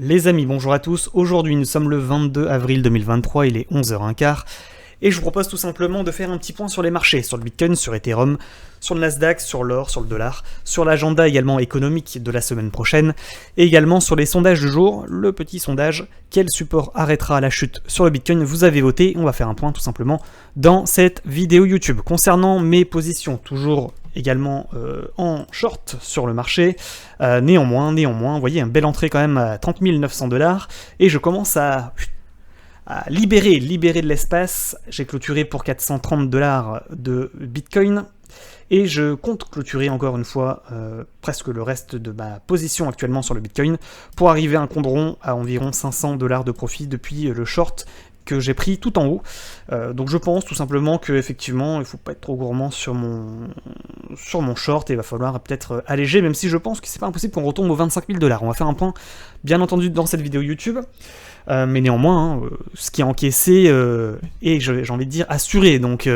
Les amis, bonjour à tous. Aujourd'hui, nous sommes le 22 avril 2023, il est 11h15, et je vous propose tout simplement de faire un petit point sur les marchés, sur le Bitcoin, sur Ethereum, sur le Nasdaq, sur l'or, sur le dollar, sur l'agenda également économique de la semaine prochaine, et également sur les sondages du jour, le petit sondage, quel support arrêtera la chute sur le Bitcoin, vous avez voté, on va faire un point tout simplement dans cette vidéo YouTube. Concernant mes positions, toujours également en short sur le marché. Néanmoins, vous voyez, une belle entrée quand même à 30 900 $, et je commence à libérer de l'espace. J'ai clôturé pour 430 $ de Bitcoin, et je compte clôturer encore une fois presque le reste de ma position actuellement sur le Bitcoin, pour arriver à un compte rond à environ 500 $ de profit depuis le short que j'ai pris tout en haut. Donc je pense tout simplement qu'effectivement il ne faut pas être trop gourmand sur mon short, et il va falloir peut-être alléger, même si je pense que c'est pas impossible qu'on retombe aux 25 000 $. On va faire un point bien entendu dans cette vidéo YouTube, mais néanmoins ce qui est encaissé est, j'ai envie de dire, assuré, donc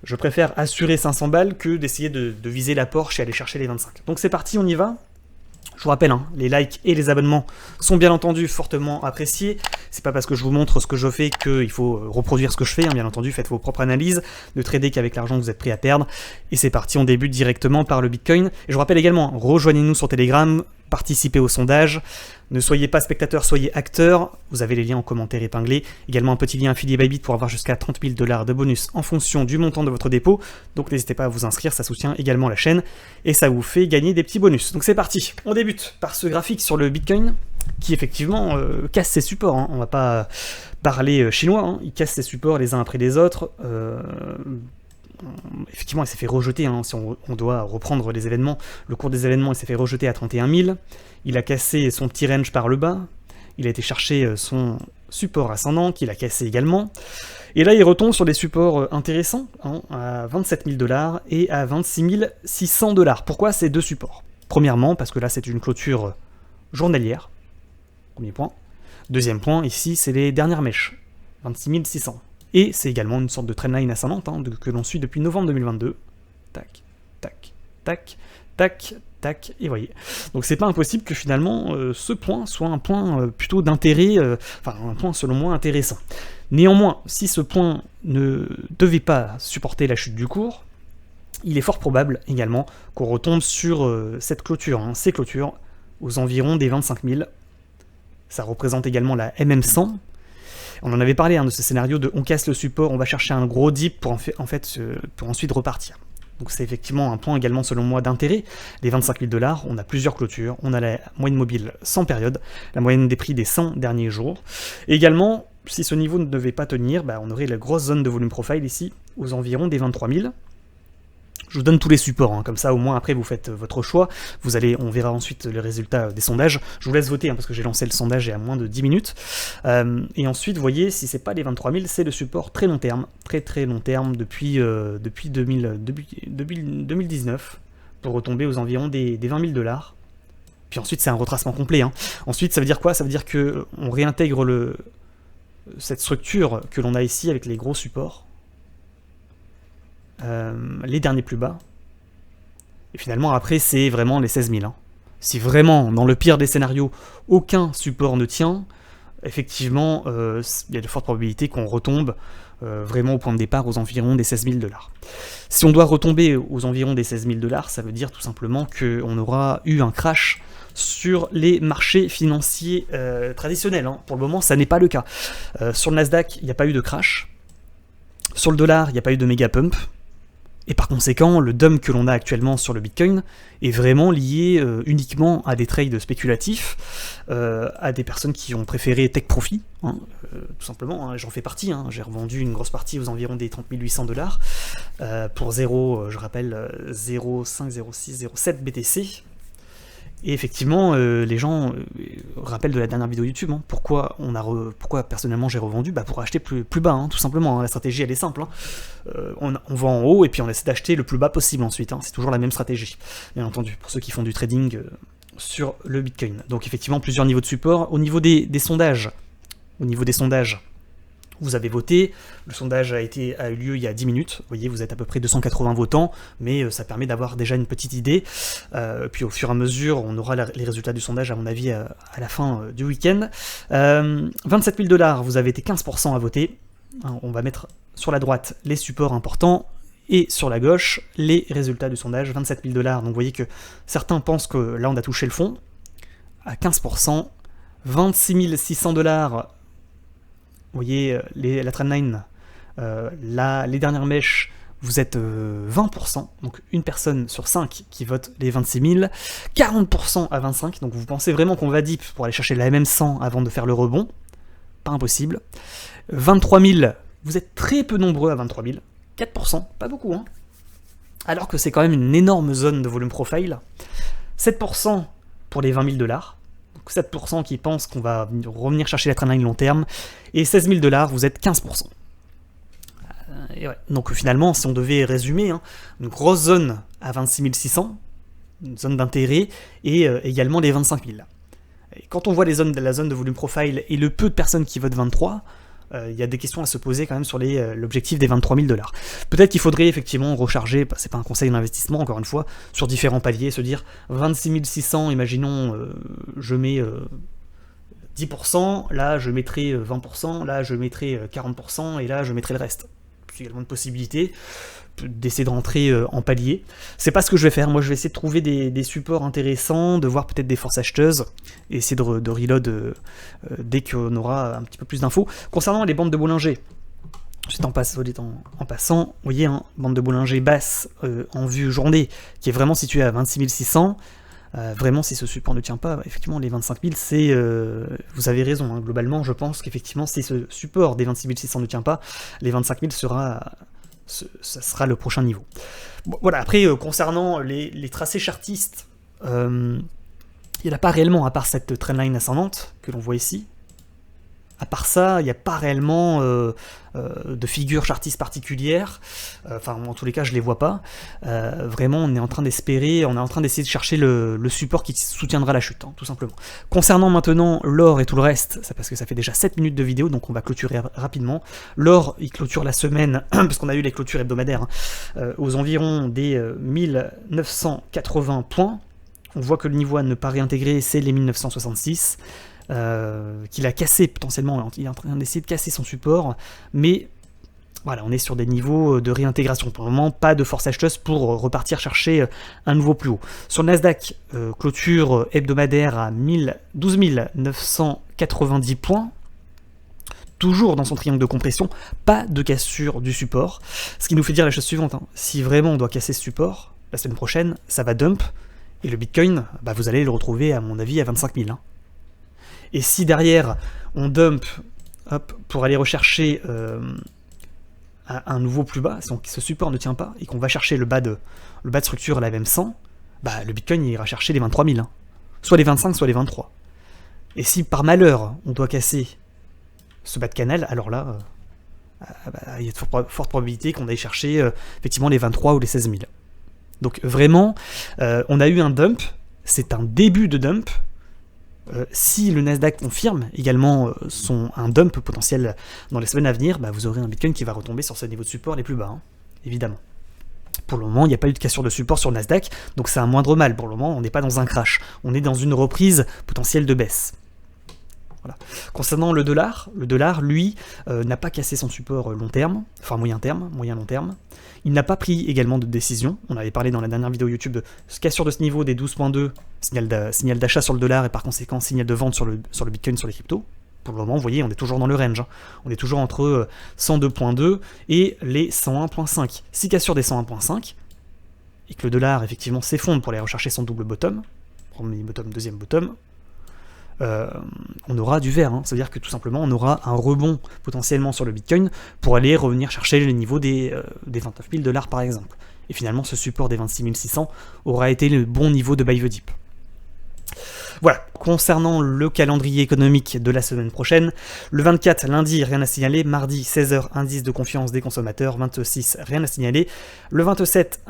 je préfère assurer 500 balles que d'essayer de viser la Porsche et aller chercher les 25. Donc c'est parti, on y va. Je vous rappelle, les likes et les abonnements sont bien entendu fortement appréciés. C'est pas parce que je vous montre ce que je fais qu'il faut reproduire ce que je fais, bien entendu, faites vos propres analyses, ne tradez qu'avec l'argent que vous êtes prêt à perdre. Et c'est parti, on débute directement par le Bitcoin. Et je vous rappelle également, rejoignez-nous sur Telegram, participez au sondage, ne soyez pas spectateur, soyez acteur, vous avez les liens en commentaire épinglés, également un petit lien affilié Bybit pour avoir jusqu'à 30 000 $ de bonus en fonction du montant de votre dépôt, donc n'hésitez pas à vous inscrire, ça soutient également la chaîne, et ça vous fait gagner des petits bonus. Donc c'est parti, on débute par ce graphique sur le Bitcoin, qui effectivement casse ses supports, on va pas parler chinois, il casse ses supports les uns après les autres, effectivement, il s'est fait rejeter, si on doit reprendre les événements, le cours des événements, il s'est fait rejeter à 31 000, il a cassé son petit range par le bas, il a été chercher son support ascendant, qu'il a cassé également, et là il retombe sur des supports intéressants, à 27 000 $ et à 26 600 $. Pourquoi ces deux supports? Premièrement, parce que là c'est une clôture journalière, premier point. Deuxième point, ici c'est les dernières mèches, 26 600. Et c'est également une sorte de trendline ascendante que l'on suit depuis novembre 2022. Tac, tac, tac, tac, tac, et voyez. Donc c'est pas impossible que finalement ce point soit un point plutôt d'intérêt, enfin un point selon moi intéressant. Néanmoins, si ce point ne devait pas supporter la chute du cours, il est fort probable également qu'on retombe sur cette clôture, ces clôtures, aux environs des 25 000. Ça représente également la MM100. On en avait parlé de ce scénario de on casse le support, on va chercher un gros dip pour ensuite repartir. Donc c'est effectivement un point également selon moi d'intérêt. Les 25 000 $, on a plusieurs clôtures, on a la moyenne mobile sans période, la moyenne des prix des 100 derniers jours. Et également, si ce niveau ne devait pas tenir, on aurait la grosse zone de volume profile ici, aux environs des 23 000. Je vous donne tous les supports, comme ça au moins après vous faites votre choix, on verra ensuite les résultats des sondages, je vous laisse voter parce que j'ai lancé le sondage il y a moins de 10 minutes, et ensuite vous voyez, si c'est pas les 23 000, c'est le support très long terme, très long terme depuis 2019, pour retomber aux environs des 20 000 $, puis ensuite c'est un retracement complet, Ensuite ça veut dire quoi? Ça veut dire qu'on réintègre cette structure que l'on a ici avec les gros supports, les derniers plus bas, et finalement après c'est vraiment les 16 000. Si vraiment dans le pire des scénarios aucun support ne tient, effectivement il y a de fortes probabilités qu'on retombe vraiment au point de départ aux environs des 16 000 $. Si on doit retomber aux environs des 16 000 $, ça veut dire tout simplement qu'on aura eu un crash sur les marchés financiers traditionnels. Pour le moment ça n'est pas le cas. Sur le Nasdaq il n'y a pas eu de crash, sur le dollar il n'y a pas eu de méga pump, et par conséquent, le dump que l'on a actuellement sur le Bitcoin est vraiment lié uniquement à des trades spéculatifs, à des personnes qui ont préféré take profit, tout simplement, j'en fais partie, j'ai revendu une grosse partie aux environs des 30 800 $, pour 0,5, 0,6, 0,7 BTC. Et effectivement, les gens rappellent de la dernière vidéo YouTube, pourquoi personnellement j'ai revendu, pour acheter plus bas, tout simplement, la stratégie elle est simple, on vend en haut et puis on essaie d'acheter le plus bas possible ensuite, c'est toujours la même stratégie, bien entendu, pour ceux qui font du trading sur le Bitcoin. Donc effectivement, plusieurs niveaux de support. Au niveau des sondages, Vous avez voté, le sondage a eu lieu il y a 10 minutes, vous voyez, vous êtes à peu près 280 votants, mais ça permet d'avoir déjà une petite idée. Puis au fur et à mesure, on aura les résultats du sondage, à mon avis, à la fin du week-end. 27 000 $, vous avez été 15% à voter. On va mettre sur la droite les supports importants, et sur la gauche, les résultats du sondage, 27 000 $. Donc vous voyez que certains pensent que là, on a touché le fond, à 15%. 26 600 $. Vous voyez, la trendline, les dernières mèches, vous êtes 20%, donc une personne sur 5 qui vote les 26 000, 40% à 25, donc vous pensez vraiment qu'on va deep pour aller chercher la MM100 avant de faire le rebond, pas impossible. 23 000, vous êtes très peu nombreux à 23 000, 4%, pas beaucoup, hein, alors que c'est quand même une énorme zone de volume profile. 7% pour les 20 000 $. 7% qui pensent qu'on va revenir chercher la trendline long terme, et 16 000 $, vous êtes 15%. Et ouais. Donc finalement, si on devait résumer, hein, une grosse zone à 26 600, une zone d'intérêt, et également les 25 000. Et quand on voit la zone de volume profile et le peu de personnes qui votent 23, il y a des questions à se poser quand même sur l'objectif des 23 000 $. Peut-être qu'il faudrait effectivement recharger, c'est pas un conseil d'investissement encore une fois, sur différents paliers, se dire 26 600, imaginons je mets 10%, là je mettrai 20%, là je mettrai 40%, et là je mettrai le reste. C'est également une possibilité d'essayer de rentrer en palier. C'est pas ce que je vais faire, moi je vais essayer de trouver des supports intéressants, de voir peut-être des forces acheteuses, et essayer de reload dès qu'on aura un petit peu plus d'infos. Concernant les bandes de Bollinger, juste en passant, vous voyez, hein, bande de Bollinger basse en vue journée, qui est vraiment située à 26 600, vraiment si ce support ne tient pas, effectivement les 25 000 c'est... vous avez raison, hein, globalement je pense qu'effectivement si ce support des 26 600 ne tient pas, les 25 000 ça sera le prochain niveau. Bon, voilà, après, concernant les tracés chartistes, il n'y en a pas réellement, à part cette trendline ascendante que l'on voit ici. À part ça, il n'y a pas réellement de figure chartiste particulière. Enfin, en tous les cas, je ne les vois pas. Vraiment, on est en train d'espérer, on est en train d'essayer de chercher le support qui soutiendra la chute, hein, tout simplement. Concernant maintenant l'or et tout le reste, c'est parce que ça fait déjà 7 minutes de vidéo, donc on va clôturer rapidement. L'or, il clôture la semaine, parce qu'on a eu les clôtures hebdomadaires, hein, aux environs des 1980 points. On voit que le niveau à ne pas réintégrer, c'est les 1966. Qu'il a cassé potentiellement, il est en train d'essayer de casser son support, mais voilà, on est sur des niveaux de réintégration. Pour le moment, pas de force acheteuse pour repartir chercher un nouveau plus haut. Sur le Nasdaq, clôture hebdomadaire à 12 990 points, toujours dans son triangle de compression, pas de cassure du support, ce qui nous fait dire la chose suivante, hein, si vraiment on doit casser ce support, la semaine prochaine, ça va dump, et le Bitcoin, bah, vous allez le retrouver à mon avis à 25 000. Hein. Et si derrière on dump pour aller rechercher un nouveau plus bas, si ce support ne tient pas, et qu'on va chercher le bas de structure, la MM100, bah, le Bitcoin ira chercher les 23 000. Hein. Soit les 25, soit les 23. Et si par malheur on doit casser ce bas de canal, alors là, il y a de fortes probabilités qu'on aille chercher effectivement les 23 ou les 16 000. Donc vraiment, on a eu un dump, c'est un début de dump. Si le Nasdaq confirme également un dump potentiel dans les semaines à venir, bah vous aurez un Bitcoin qui va retomber sur ses niveaux de support les plus bas, hein, évidemment. Pour le moment, il n'y a pas eu de cassure de support sur le Nasdaq, donc c'est un moindre mal. Pour le moment, on n'est pas dans un crash, on est dans une reprise potentielle de baisse. Voilà. Concernant le dollar, lui, n'a pas cassé son support long terme, enfin moyen long terme. Il n'a pas pris également de décision. On avait parlé dans la dernière vidéo YouTube de cassure de ce niveau des 12.2, signal d'achat sur le dollar et par conséquent signal de vente sur le Bitcoin, sur les cryptos. Pour le moment, vous voyez, on est toujours dans le range. Hein. On est toujours entre 102.2 et les 101.5. Si cassure des 101.5, et que le dollar effectivement s'effondre pour aller rechercher son double bottom, premier bottom, deuxième bottom, on aura du vert, hein. C'est-à-dire que tout simplement on aura un rebond potentiellement sur le Bitcoin pour aller revenir chercher les niveaux des 29 000 $ par exemple. Et finalement ce support des 26 600 aura été le bon niveau de buy the dip. Voilà, concernant le calendrier économique de la semaine prochaine, le 24, lundi, rien à signaler, mardi, 16h, indice de confiance des consommateurs, 26, rien à signaler, le 27,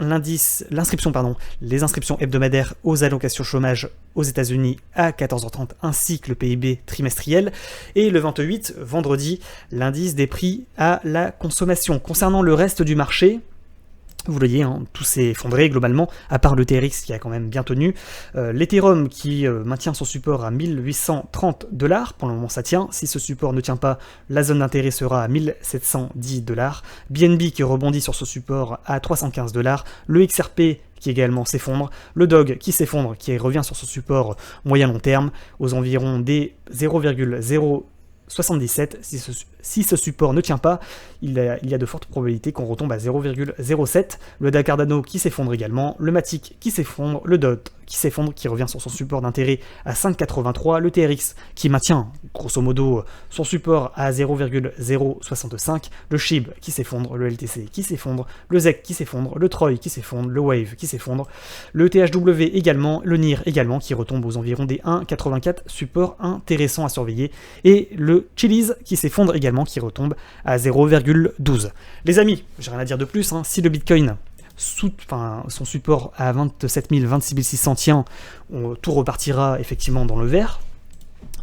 les inscriptions hebdomadaires aux allocations chômage aux États-Unis à 14h30, ainsi que le PIB trimestriel, et le 28, vendredi, l'indice des prix à la consommation. Concernant le reste du marché, vous voyez, hein, tout s'est effondré globalement, à part le TRX qui a quand même bien tenu. L'Ethereum qui maintient son support à 1830 $, pour le moment ça tient. Si ce support ne tient pas, la zone d'intérêt sera à 1710 $. BNB qui rebondit sur ce support à 315 $. Le XRP qui également s'effondre, le DOG qui s'effondre, qui revient sur ce support moyen-long terme, aux environs des 0,077. Si ce support ne tient pas, il y a de fortes probabilités qu'on retombe à 0,07. Le DAX Cardano qui s'effondre également, le Matic qui s'effondre, le DOT qui s'effondre, qui revient sur son support d'intérêt à 5,83, le TRX qui maintient grosso modo son support à 0,065, le SHIB qui s'effondre, le LTC qui s'effondre, le ZEC qui s'effondre, le Troy qui s'effondre, le Wave qui s'effondre, le THW également, le NIR également qui retombe aux environs des 1,84, support intéressant à surveiller, et le Chiliz qui s'effondre également, qui retombe à 0,12. Les amis, j'ai rien à dire de plus, hein, si le Bitcoin son support à 27 000, 26 600 tient, tout repartira effectivement dans le vert.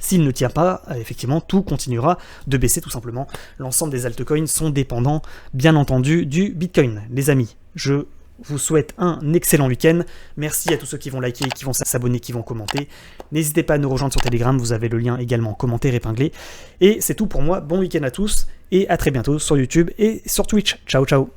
S'il ne tient pas, effectivement, tout continuera de baisser tout simplement. L'ensemble des altcoins sont dépendants, bien entendu, du Bitcoin. Les amis, je vous souhaite un excellent week-end. Merci à tous ceux qui vont liker, qui vont s'abonner, qui vont commenter. N'hésitez pas à nous rejoindre sur Telegram, vous avez le lien également commentaire épinglé. Et c'est tout pour moi, bon week-end à tous, et à très bientôt sur YouTube et sur Twitch. Ciao ciao.